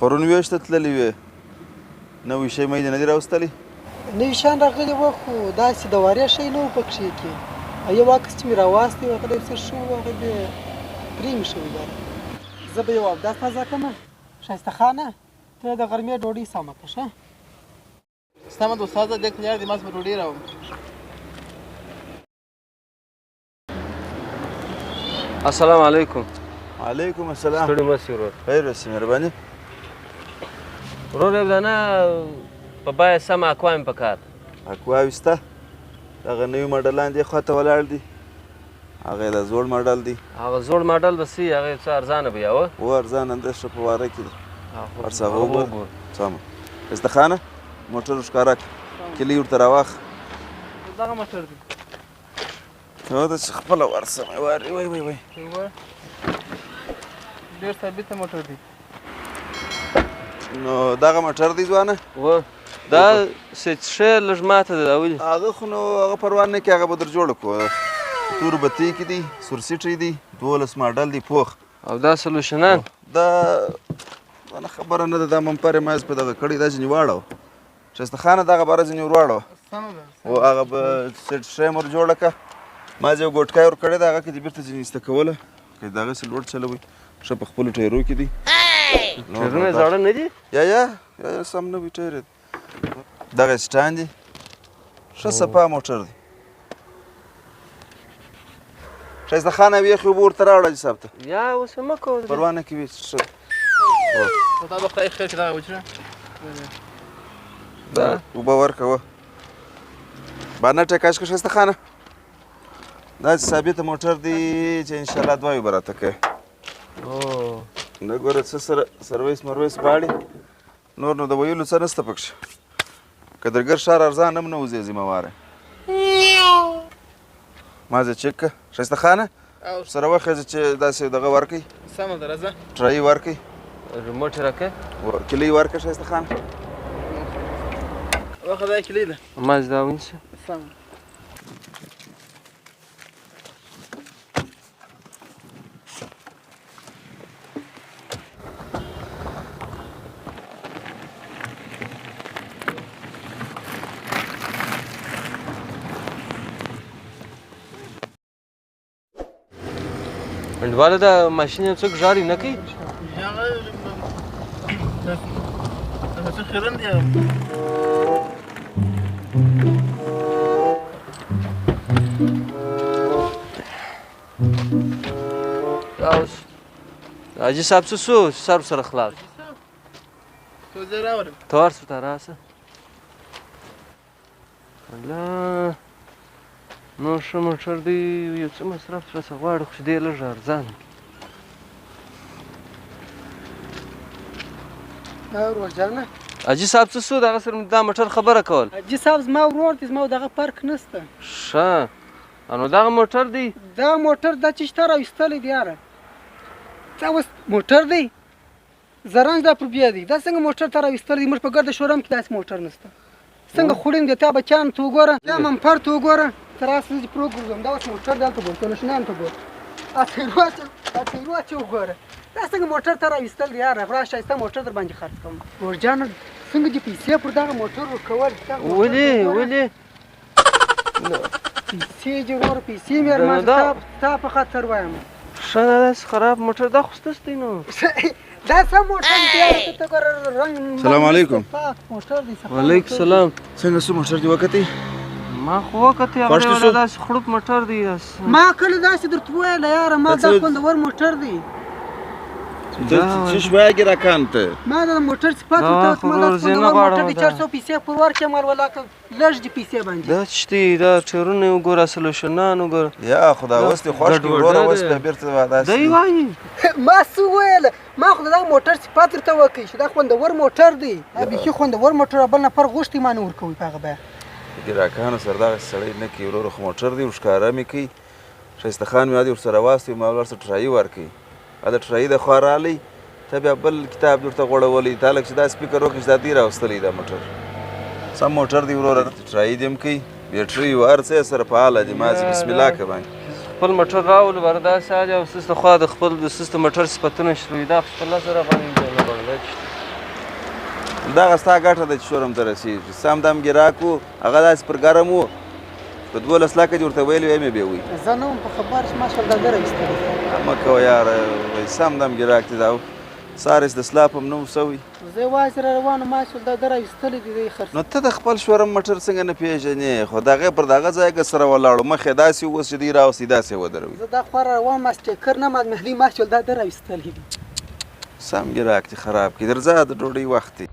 پرون ویشته تللې وې نوي شی مې نه دي راوستلي نوي شیان راغلي وه خو داسې د واریا شی نه و پکښې کې یو عکس چې مې راواستې و هغه د یو څه ښه و هغه بیا پرې مې شوي ده زه به یو اودس تازه کړمه ښایسته خانه ته د غرمې ډوډۍ سمه کړه ښه سمه ده استاده دیګ تیار دي ما به ډوډۍ راوړم السلام علیکم وعلیکم السلام ستړي مه سي ورور خیر اوسې مهرباني ورور دا نه په باید سمه اکوا مې پکار اکواوي شته دغه نوي ماډلان دې خواته ولاړ دي هغه د زوړ ماډل دی هغه زوړ ماډل به څه هغه څه ارزانه به یا و ارزانه همدې ښه په واره کې دی ورڅه هغه وګوره سمه ښایسته خانه موټر ښکاره کړه کیلي ورته راواخه دغه موټر دی نو ده چې خپله ورسمه وارې وای وای وای ډېر ثابته موټر دی نو دغه موټر دی ځوانه و دا څه لږ ماته ده ولې هغه خو نو هغه پروا نه کوي هغه به در جوړه کړو تور بتۍ کې دي سور سیټۍ دي 12 ماډل دی پوخ او دا سلوشنان دا نه خبره نه ده دا ممپر یې مازې په دغه کړی دا ځینې واړوه ښایسته خانه دغه باره ځینې ور واړوه او هغه به سیټ شیم ور جوړه کړه ما چې یو ګوټکی ور کړی ده هغه کې دې بېرته ځینې ایسته کوله که دغسې لوړ چلوئ ښه په خپلو ټایرو کې دي ټایرونه یې زاړه نه دي یا سم نوي ټایر دی دغه سټان دي ښه صفا موټر دی ښایسته خانه ویښې اوبه ورته راوړه حاجي صاحب ته یا اوس مه کوه پروا نه کوي ښه دا به خدای خیر کړي دغه وچره دا اوبه ورکوه بانټ یې کش کړه ښایسته خانه دا چې ثابته موټر دی چې انشاءالله دوایو به راته کوي نه ګوره څه سره سرویس مرویس غواړي نور نو د ویلو څه نشته پکښې که درګر ښار ارزان هم نه وځي ذمهواره ما زه چک که ښایسته خانه سره وخېږه چې داسې دغه ورکوي سمه ده راځه ټرایي ورکوي ریموټ یې راکړه کیلۍ ورکړه ښایسته خانه واخه دا کیلۍ ده ما چې دا ونیسه سمه انډواله دا ماشین یو څوک ژاړي نه کوي هغه څه خیرن دی اوس حاجي صاحب څه سو سر سره خلاص څو زه راوړم ته ورسره راسه الله نو ښه موټر دی یو څه مصرف راڅه غواړي خو چې دی لږ ارزان ورورجانه حاجي صاحب څه سو دغه سره دا موټر خبره کول حاجي صاحب زما ورور دی زما دغه فرق نشته ښه نو دغه موټر دی دا موټر دا چې شته راویستلی دی یاره دا اوس موټر دی زرنج دا پر بیا دی دا څنګه موټر ته راویستلی دی موږ په ګرده شورم کې داسې موټر نشته څنګه خوړین دی تا بچیانو ته وګوره دا ممپر ته وګوره ته راسه زه پرو ګرځم دا اوس موټر دلته ګوره تونشنیان ته ګوره تیرو اچې وګوره دا څنګه موټر ته راویستل دی یاره غلا ښایسته موټر در باندې خرڅ کوم ورجانه څنګه دې پیسې پر دغه موټر ورکول ولې پیسې دې وروره پیسې مې ارمان ستا په خاطر وایم ښه دا داسې خراب موټر دا خو ستاسو دی نو دا سم موټر دی یاره ته ګوره رنګ سلام علیکم موټر دی وعلیکم السلام څنګه څو موټر دې وکتې ما خو وکتې هغه یو داسې خړوب موټر دی ما کله داسې درته وویله یاره ما دا خوندور موټر دی څه شوایږي راکان ته ما دا موټر صفات ورته ما دا خوندور موټر دی 400 پیسې پر ورکړې مال ولاکه لږ دې پیسې باندې دا چې دی دا ټایرونه یې وګوره سلوشنان وګوره یا خدا اوس دې خوښ کړي وروره اوس بیا بېرته داسې دی وایي ما څه وویله ما خو د دغه موټر صفات درته وکړئ چې دا خوندور موټر دی دا بیخي خوندور موټر بل نفر غوښتي ما نه ورکوي په هغه بیه ګراکانو سره دغسې سړی نه کوي وروره خو موټر دی ورښکاره مې کوي ښایسته خان مې دې ورسره واستوي ما ورسره ټرایي ورکوي دا ټرایي د خوا رالی ته بیا بل کتاب درته غوړولی تا لږ چې دا سپیکر وکړي چې دا دی راوستلی دا موټر سم موټر دی وروره ټرایي دې هم کوي بیټرۍ و هر څه یې سره فعاله دي ما چې بسم الله که باندې خپل موټر راولو بره داسې حال او ستاسو خوا د خپل د ستاسو موټر صفتونه شروي دا خپل سره باندې دغه ستا ګټه ده چې شورم ته رسېږي سم دم ګراک و هغه داسې پر ګرم و په 12 لکه دې ورته ویلي وی مې بیا وایي زه نه وم په خبر چې ما سوداګر ایستلی مه کوه یاره وایي سم دم ګراک دي دا سارس د سلاپ هم نه و سوی زه یوازې را روان ما سوداګر ایستلی دي دی خرڅ نو ته د خپل شورم موټر څنګه نه پېژنې خو د هغې پر دغه ځای سره ولاړو مخ یې داسې اوس چې دوی راوستي داسې ودروي زه دا خوا را روان ما سټیکر نه ما محلي ما سوداګر ایستلی دي سم ګراک دې خراب کړي درځه د ډوډۍ وخت دی